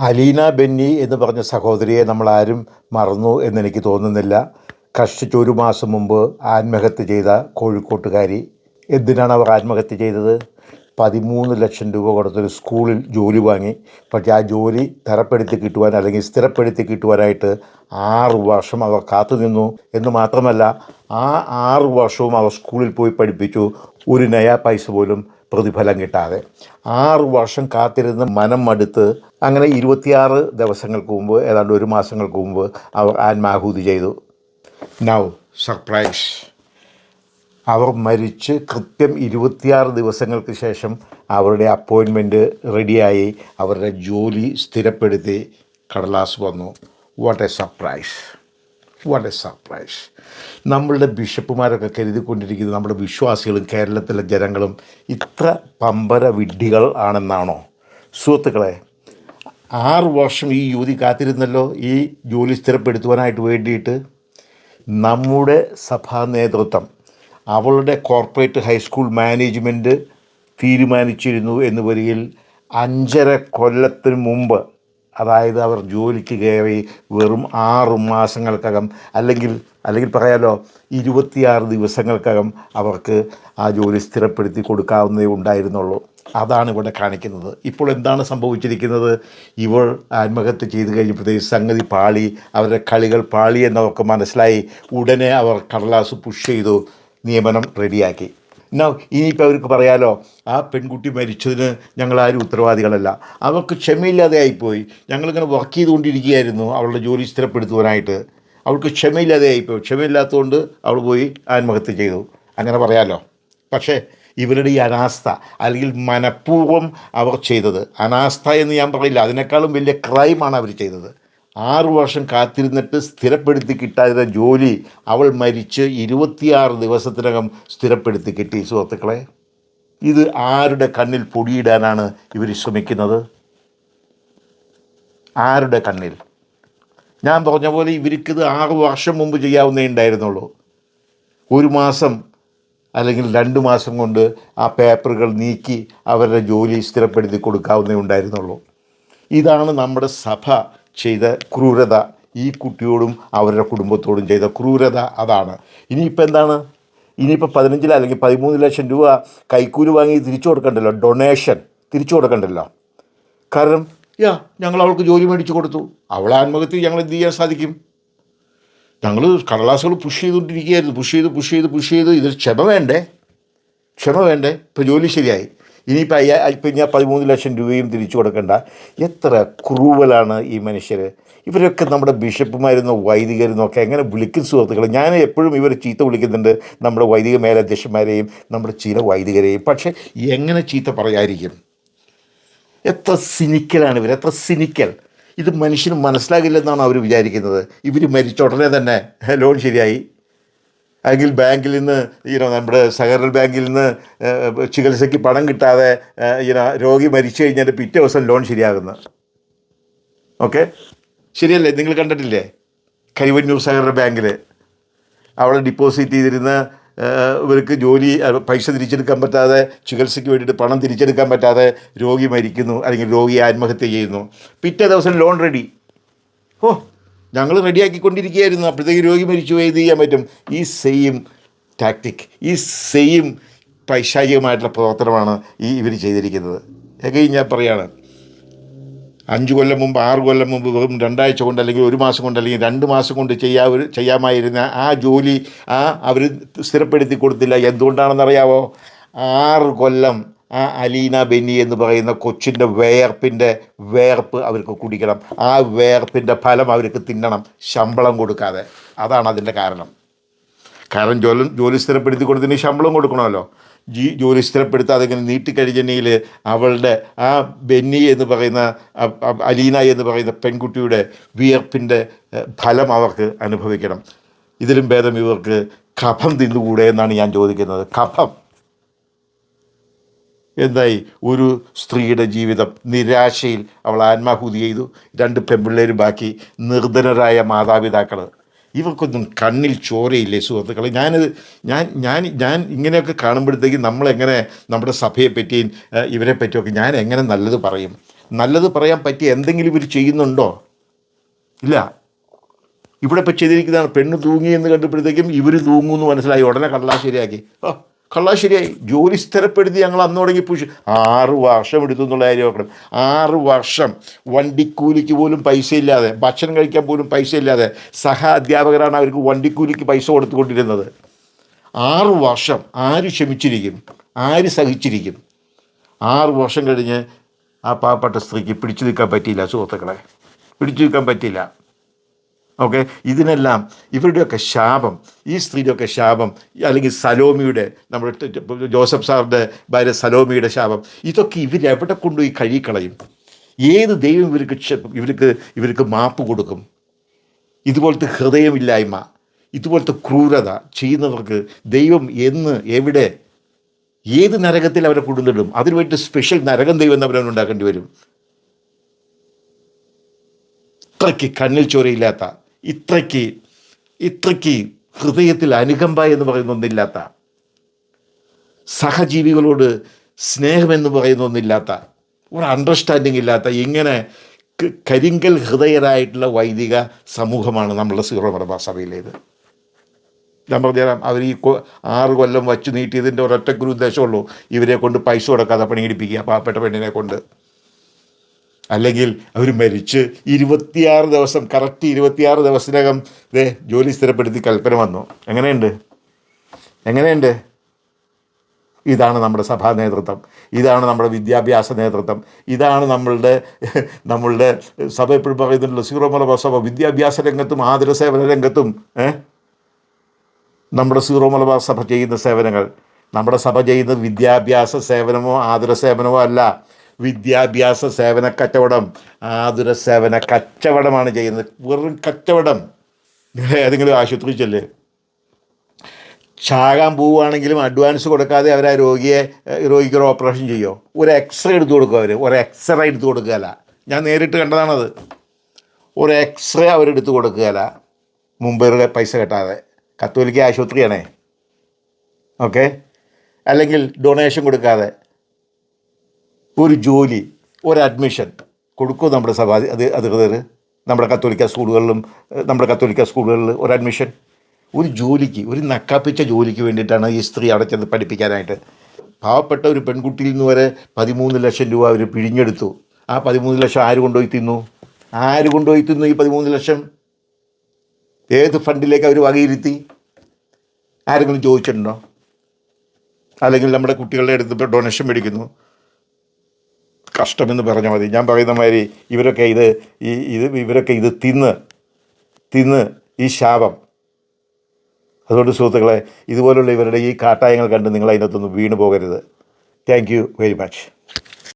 അലീന ബെന്നി എന്ന് പറഞ്ഞ സഹോദരിയെ നമ്മളാരും മറന്നു എന്നെനിക്ക് തോന്നുന്നില്ല. കഷ്ടിച്ച് ഒരു മാസം മുമ്പ് ആത്മഹത്യ ചെയ്ത കോഴിക്കോട്ടുകാരി. എന്തിനാണ് അവർ ആത്മഹത്യ ചെയ്തത്? 13 ലക്ഷം രൂപ കൊടുത്തൊരു സ്കൂളിൽ ജോലി വാങ്ങി. പക്ഷേ ആ ജോലി തരപ്പെടുത്തി കിട്ടുവാൻ അല്ലെങ്കിൽ സ്ഥിരപ്പെടുത്തി കിട്ടുവാനായിട്ട് 6 വർഷം അവർ കാത്തുനിന്നു എന്ന് മാത്രമല്ല, ആ 6 വർഷവും അവർ സ്കൂളിൽ പോയി പഠിപ്പിച്ചു, ഒരു നയാ പൈസ പോലും പ്രതിഫലം കിട്ടാതെ. 6 വർഷം കാത്തിരുന്ന് മനം മടുത്ത് അങ്ങനെ 26 ദിവസങ്ങൾക്ക് മുമ്പ്, ഏതാണ്ട് ഒരു മാസങ്ങൾക്ക് മുമ്പ് അവർ ആത്മാഹൂതി ചെയ്തു. നൗ സർപ്രൈസ്, അവർ മരിച്ച് കൃത്യം 26 ദിവസങ്ങൾക്ക് ശേഷം അവരുടെ അപ്പോയിൻമെൻറ്റ് റെഡിയായി, അവരുടെ ജോലി സ്ഥിരപ്പെടുത്തി കടലാസ് വന്നു. What A surprise, what A surprise. നമ്മളുടെ ബിഷപ്പുമാരൊക്കെ കരുതിക്കൊണ്ടിരിക്കുന്നത് നമ്മുടെ വിശ്വാസികളും കേരളത്തിലെ ജനങ്ങളും ഇത്ര പമ്പര വിഡ്ഢികൾ ആണെന്നാണോ? സുഹൃത്തുക്കളെ, 6 വർഷം ഈ യുവതി കാത്തിരുന്നല്ലോ ഈ ജോലി സ്ഥിരപ്പെടുത്തുവാനായിട്ട് വേണ്ടിയിട്ട്. നമ്മുടെ സഭാ നേതൃത്വം, അവളുടെ കോർപ്പറേറ്റ് ഹൈസ്കൂൾ മാനേജ്മെൻറ്റ് തീരുമാനിച്ചിരുന്നു എന്ന് വരികിൽ 5.5 കൊല്ലത്തിന് മുമ്പ്, അതായത് അവർ ജോലിക്ക് കയറി വെറും 6 മാസങ്ങൾക്കകം, അല്ലെങ്കിൽ പറയാലോ 26 ദിവസങ്ങൾക്കകം അവർക്ക് ആ ജോലി സ്ഥിരപ്പെടുത്തി കൊടുക്കാവുന്നതേ ഉണ്ടായിരുന്നുള്ളൂ. അതാണ് ഇവിടെ കാണിക്കുന്നത്. ഇപ്പോൾ എന്താണ് സംഭവിച്ചിരിക്കുന്നത്? ഇവൾ ആത്മഹത്യ ചെയ്ത് കഴിഞ്ഞപ്പോഴത്തേക്ക് സംഗതി പാളി, അവരുടെ കളികൾ പാളി എന്നവർക്ക് മനസ്സിലായി. ഉടനെ അവർ കടലാസ് പുഷ് ചെയ്തു, നിയമനം റെഡിയാക്കി. ഇനിയിപ്പോൾ അവർക്ക് പറയാലോ, ആ പെൺകുട്ടി മരിച്ചതിന് ഞങ്ങളാരും ഉത്തരവാദികളല്ല, അവർക്ക് ക്ഷമയില്ലാതെ ആയിപ്പോയി, ഞങ്ങളിങ്ങനെ വർക്ക് ചെയ്തുകൊണ്ടിരിക്കുകയായിരുന്നു അവളുടെ ജോലി സ്ഥിരപ്പെടുത്തുവാനായിട്ട്, അവൾക്ക് ക്ഷമയില്ലാതെ ആയിപ്പോയി, ക്ഷമയില്ലാത്തതുകൊണ്ട് അവൾ പോയി ആത്മഹത്യ ചെയ്തു, അങ്ങനെ പറയാലോ. പക്ഷേ ഇവരുടെ ഈ അനാസ്ഥ, അല്ലെങ്കിൽ മനഃപൂർവ്വം അവർ ചെയ്തത്, അനാസ്ഥ എന്ന് ഞാൻ പറയില്ല, അതിനേക്കാളും വലിയ ക്രൈമാണ് അവർ ചെയ്തത്. 6 വർഷം കാത്തിരുന്നിട്ട് സ്ഥിരപ്പെടുത്തി കിട്ടാതെ ജോലി അവൾ മരിച്ച് 26 ദിവസത്തിനകം സ്ഥിരപ്പെടുത്തി കിട്ടി. സുഹൃത്തുക്കളെ, ഇത് ആരുടെ കണ്ണിൽ പൊടിയിടാനാണ് ഇവർ ശ്രമിക്കുന്നത്? ആരുടെ കണ്ണിൽ? ഞാൻ പറഞ്ഞ പോലെ ഇവർക്കിത് 6 വർഷം മുമ്പ് ചെയ്യാവുന്നേ ഉണ്ടായിരുന്നുള്ളൂ. ഒരു മാസം അല്ലെങ്കിൽ 2 മാസം കൊണ്ട് ആ പേപ്പറുകൾ നീക്കി അവരുടെ ജോലി സ്ഥിരപ്പെടുത്തി കൊടുക്കാവുന്നേ ഉണ്ടായിരുന്നുള്ളൂ. ഇതാണ് നമ്മുടെ സഭ ചെയ്ത ക്രൂരത. ഈ കുട്ടിയോടും അവരുടെ കുടുംബത്തോടും ചെയ്ത ക്രൂരത അതാണ്. ഇനിയിപ്പോൾ എന്താണ്? ഇനിയിപ്പോൾ 15 അല്ലെങ്കിൽ 13 ലക്ഷം രൂപ കൈക്കൂലി വാങ്ങി തിരിച്ചു കൊടുക്കണ്ടല്ലോ, ഡൊണേഷൻ തിരിച്ചു കൊടുക്കണ്ടല്ലോ. കാരണം ഞങ്ങൾ അവൾക്ക് ജോലി മേടിച്ചു കൊടുത്തു, അവളെ ആത്മഹത്യ ഞങ്ങൾ എന്ത് ചെയ്യാൻ സാധിക്കും? ഞങ്ങൾ കടലാസുകൾ പുഷ് ചെയ്തുകൊണ്ടിരിക്കുകയായിരുന്നു, പുഷ് ചെയ്ത് ഇതിൽ ക്ഷമ വേണ്ടേ? ഇപ്പോൾ ജോലി ശരിയായി, ഇനിയിപ്പോൾ ഇനി 13 ലക്ഷം രൂപയും തിരിച്ചു കൊടുക്കണ്ട. എത്ര ക്രൂവലാണ് ഈ മനുഷ്യർ! ഇവരൊക്കെ നമ്മുടെ ബിഷപ്പുമാരുന്നോ വൈദികരെന്നോ ഒക്കെ എങ്ങനെ വിളിക്കും സുഹൃത്തുക്കൾ? ഞാൻ എപ്പോഴും ഇവർ ചീത്ത വിളിക്കുന്നുണ്ട്, നമ്മുടെ വൈദിക മേലധ്യക്ഷന്മാരെയും നമ്മുടെ ചില വൈദികരെയും. പക്ഷേ എങ്ങനെ ചീത്ത പറയാതിരിക്കും? എത്ര സിനിക്കലാണ് ഇവർ, എത്ര സിനിക്കൽ! ഇത് മനുഷ്യന് മനസ്സിലാകില്ലെന്നാണ് അവർ വിചാരിക്കുന്നത്. ഇവർ മരിച്ച ഉടനെ തന്നെ ലോൺ ശരിയായി, അല്ലെങ്കിൽ ബാങ്കിൽ നിന്ന് നമ്മുടെ സഹകരണ ബാങ്കിൽ നിന്ന് ചികിത്സയ്ക്ക് പണം കിട്ടാതെ രോഗി മരിച്ചു കഴിഞ്ഞാൽ പിറ്റേ ദിവസം ലോൺ ശരിയാകുന്നു. ഓക്കെ, ശരിയല്ലേ? നിങ്ങൾ കണ്ടിട്ടില്ലേ? കരിവന്നൂർ സഹകരണ ബാങ്കിൽ അവിടെ ഡിപ്പോസിറ്റ് ചെയ്തിരുന്ന ഇവർക്ക് ജോലി പൈസ തിരിച്ചെടുക്കാൻ പറ്റാതെ, ചികിത്സയ്ക്ക് വേണ്ടിയിട്ട് പണം തിരിച്ചെടുക്കാൻ പറ്റാതെ രോഗി മരിക്കുന്നു, അല്ലെങ്കിൽ രോഗി ആത്മഹത്യ ചെയ്യുന്നു. പിറ്റേ ദിവസം ലോൺ റെഡി. ഞങ്ങൾ റെഡിയാക്കിക്കൊണ്ടിരിക്കുകയായിരുന്നു, അപ്പോഴത്തേക്ക് രോഗി മരിച്ചു പോയി, ഇത് ചെയ്യാൻ പറ്റും? ഈ സെയിം ടാക്ടിക്, ഈ സെയിം പൈശാചികമായിട്ടുള്ള പ്രവർത്തനമാണ് ഇവർ ചെയ്തിരിക്കുന്നത്. ഞാൻ പറയുകയാണ്, 5 കൊല്ലം മുമ്പ്, 6 കൊല്ലം മുമ്പ് വെറും 2 ആഴ്ച കൊണ്ട്, അല്ലെങ്കിൽ 1 മാസം കൊണ്ട്, അല്ലെങ്കിൽ 2 മാസം കൊണ്ട് ചെയ്യാമായിരുന്ന ആ ജോലി അവർ സ്ഥിരപ്പെടുത്തി കൊടുത്തില്ല. എന്തുകൊണ്ടാണെന്നറിയാവോ? 6 കൊല്ലം ആ അലീന ബെന്നി എന്ന് പറയുന്ന കൊച്ചിൻ്റെ വേർപ്പ് അവർക്ക് കുടിക്കണം, ആ വേർപ്പിൻ്റെ ഫലം അവർക്ക് തിന്നണം, ശമ്പളം കൊടുക്കാതെ. അതാണ് അതിൻ്റെ കാരണം. ജോലി സ്ഥിരപ്പെടുത്തി കൊടുത്തതിന് ശമ്പളം കൊടുക്കണമല്ലോ. ജോലി സ്ഥിരപ്പെടുത്താതെ ഇങ്ങനെ നീട്ടിക്കഴിഞ്ഞെങ്കിൽ അവളുടെ ആ ബെന്നി എന്ന് പറയുന്ന, അലീന എന്ന് പറയുന്ന പെൺകുട്ടിയുടെ വിയർപ്പിൻ്റെ ഫലം അവർക്ക് അനുഭവിക്കണം. ഇതിലും ഭേദം ഇവർക്ക് കഫം തിന്നുകൂടെ എന്നാണ് ഞാൻ ചോദിക്കുന്നത്. കഫം എന്തായി? ഒരു സ്ത്രീയുടെ ജീവിതം നിരാശയിൽ അവൾ ആത്മാഹൂതി ചെയ്തു, 2 പെൺപിള്ളേർ ബാക്കി, നിർധനരായ മാതാപിതാക്കൾ. ഇവർക്കൊന്നും കണ്ണിൽ ചോരയില്ലേ സുഹൃത്തുക്കളെ? ഞാൻ ഇങ്ങനെയൊക്കെ കാണുമ്പോഴത്തേക്കും നമ്മളെങ്ങനെ നമ്മുടെ സഭയെ പറ്റിയും ഇവരെ പറ്റിയൊക്കെ ഞാൻ എങ്ങനെ നല്ലത് പറയും? നല്ലത് പറയാൻ പറ്റിയ എന്തെങ്കിലും ഇവർ ചെയ്യുന്നുണ്ടോ? ഇല്ല. ഇവിടെ ഇപ്പോൾ ചെയ്തിരിക്കുന്നതാണ്, പെണ്ണ് തൂങ്ങി എന്ന് കണ്ടപ്പോഴത്തേക്കും ഇവർ തൂങ്ങുമെന്ന് മനസ്സിലായി, ഉടനെ കള്ളാശ്ശേരിയാക്കി. കള്ളാശ്ശേരിയായി. ജോലി സ്ഥിരപ്പെടുത്തി ഞങ്ങൾ അന്ന് തുടങ്ങി 6 വർഷം എടുത്തു എന്നുള്ള കാര്യം നോക്കണം. 6 വർഷം വണ്ടിക്കൂലിക്ക് പോലും പൈസ ഇല്ലാതെ, ഭക്ഷണം കഴിക്കാൻ പോലും പൈസ ഇല്ലാതെ, സഹ അധ്യാപകരാണ് അവർക്ക് വണ്ടിക്കൂലിക്ക് പൈസ കൊടുത്തുകൊണ്ടിരുന്നത്. 6 വർഷം ആര് ക്ഷമിച്ചിരിക്കും? ആര് സഹിച്ചിരിക്കും? 6 വർഷം കഴിഞ്ഞ് ആ പാവപ്പെട്ട സ്ത്രീക്ക് പിടിച്ചു നിൽക്കാൻ പറ്റിയില്ല സുഹൃത്തുക്കളെ, പിടിച്ചു നിൽക്കാൻ പറ്റിയില്ല. ഓക്കെ, ഇതിനെല്ലാം ഇവരുടെയൊക്കെ ശാപം, ഈ സ്ത്രീയുടെയൊക്കെ ശാപം, അല്ലെങ്കിൽ സലോമിയുടെ, നമ്മുടെ ജോസഫ് സാറിൻ്റെ ഭാര്യ സലോമിയുടെ ശാപം, ഇതൊക്കെ ഇവരെവിടെ കൊണ്ടുപോയി കഴുകിക്കളയും? ഏത് ദൈവം ഇവർക്ക് മാപ്പ് കൊടുക്കും? ഇതുപോലത്തെ ഹൃദയമില്ലായ്മ, ഇതുപോലത്തെ ക്രൂരത ചെയ്യുന്നവർക്ക് ദൈവം എന്ന്, എവിടെ, ഏത് നരകത്തിൽ അവരെ കൊണ്ടുവന്നിടും? അതിനു വേണ്ടി സ്പെഷ്യൽ നരകം ദൈവം അവരുണ്ടാക്കേണ്ടി വരും. ഇത്രയ്ക്ക് കണ്ണിൽ ചോരയില്ലാത്ത, ഇത്രയ്ക്ക് ഹൃദയത്തിൽ അനുകമ്പ എന്ന് പറയുന്ന ഒന്നില്ലാത്ത, സഹജീവികളോട് സ്നേഹമെന്ന് പറയുന്ന ഒന്നില്ലാത്ത, ഒരു അണ്ടർസ്റ്റാൻഡിങ് ഇല്ലാത്ത, ഇങ്ങനെ കരിങ്കൽ ഹൃദയരായിട്ടുള്ള വൈദിക സമൂഹമാണ് നമ്മളുടെ സീറോ മലബാർ സഭയിലേത്. ഞാൻ പറഞ്ഞുതരാം, അവർ ഈ 6 കൊല്ലം വച്ച് നീട്ടിയതിൻ്റെ ഒരൊറ്റ ഉദ്ദേശമുള്ളൂ, ഇവരെ കൊണ്ട് പൈസ കൊടുക്കാതെ പണിയെടുപ്പിക്കുക പാവപ്പെട്ട പെണ്ണിനെ കൊണ്ട്. അല്ലെങ്കിൽ അവർ മരിച്ച് 26 ദിവസം, കറക്റ്റ് 26 ദിവസത്തിനകം ജോലി സ്ഥിരപ്പെടുത്തി കൽപ്പന വന്നു. എങ്ങനെയുണ്ട്? ഇതാണ് നമ്മുടെ സഭാ നേതൃത്വം, ഇതാണ് നമ്മുടെ വിദ്യാഭ്യാസ നേതൃത്വം, ഇതാണ് നമ്മളുടെ സഭ എപ്പോഴും പറയുന്നുണ്ടല്ലോ, സീറോ മലബാർ സഭ വിദ്യാഭ്യാസ രംഗത്തും ആതുര സേവന രംഗത്തും നമ്മുടെ സീറോ മലബാർ സഭ ചെയ്യുന്ന സേവനങ്ങൾ, നമ്മുടെ സഭ ചെയ്യുന്ന വിദ്യാഭ്യാസ സേവനമോ ആതുര സേവനമോ അല്ല, വിദ്യാഭ്യാസ സേവന കച്ചവടം, ആതുര സേവന കച്ചവടമാണ് ചെയ്യുന്നത്. വെറും കച്ചവടം. ഏതെങ്കിലും ആശുപത്രി ചെല്ല്, ചാകാൻ പോവുകയാണെങ്കിലും അഡ്വാൻസ് കൊടുക്കാതെ അവർ ആ രോഗിക്കൊരു ഓപ്പറേഷൻ ചെയ്യുമോ? ഒരു എക്സ്റേ എടുത്ത് കൊടുക്കും. ഒരു എക്സ്റേ എടുത്ത് കൊടുക്കുകയല്ല, ഞാൻ നേരിട്ട് കണ്ടതാണത്. ഒരു എക്സ്റേ അവരെടുത്ത് കൊടുക്കുകയല്ല, മുമ്പ് പൈസ കെട്ടാതെ. കത്തോലിക്ക ആശുപത്രിയാണേ. ഓക്കെ, അല്ലെങ്കിൽ ഡൊണേഷൻ കൊടുക്കാതെ ഒരു ജോലി, ഒരു അഡ്മിഷൻ കൊടുക്കും നമ്മുടെ സഭ അധികൃതർ. നമ്മുടെ കത്തോലിക്ക സ്കൂളുകളിൽ ഒരു അഡ്മിഷൻ, ഒരു ജോലിക്ക്, ഒരു നക്കാപ്പിച്ച ജോലിക്ക് വേണ്ടിയിട്ടാണ് ഈ സ്ത്രീ അവിടെ ചെന്ന് പഠിപ്പിക്കാനായിട്ട്. പാവപ്പെട്ട ഒരു പെൺകുട്ടിയിൽ നിന്ന് വരെ 13 ലക്ഷം രൂപ അവർ പിഴിഞ്ഞെടുത്തു. ആ 13 ലക്ഷം ആര് കൊണ്ടുപോയി തിന്നു? ഈ 13 ലക്ഷം ഏത് ഫണ്ടിലേക്ക് അവർ വകയിരുത്തി? ആരെങ്കിലും ചോദിച്ചിട്ടുണ്ടോ? അല്ലെങ്കിൽ നമ്മുടെ കുട്ടികളുടെ അടുത്ത് ഡൊണേഷൻ മേടിക്കുന്നു, കഷ്ടമെന്ന് പറഞ്ഞാൽ മതി. ഞാൻ പറയുന്ന മാതിരി ഇവരൊക്കെ ഇത് തിന്ന് ഈ ശാപം. അതുകൊണ്ട് സുഹൃത്തുക്കളെ, ഇതുപോലുള്ള ഇവരുടെ ഈ കാട്ടായങ്ങൾ കണ്ട് നിങ്ങൾ അതിനകത്തൊന്നും വീണു പോകരുത്. Thank you very much.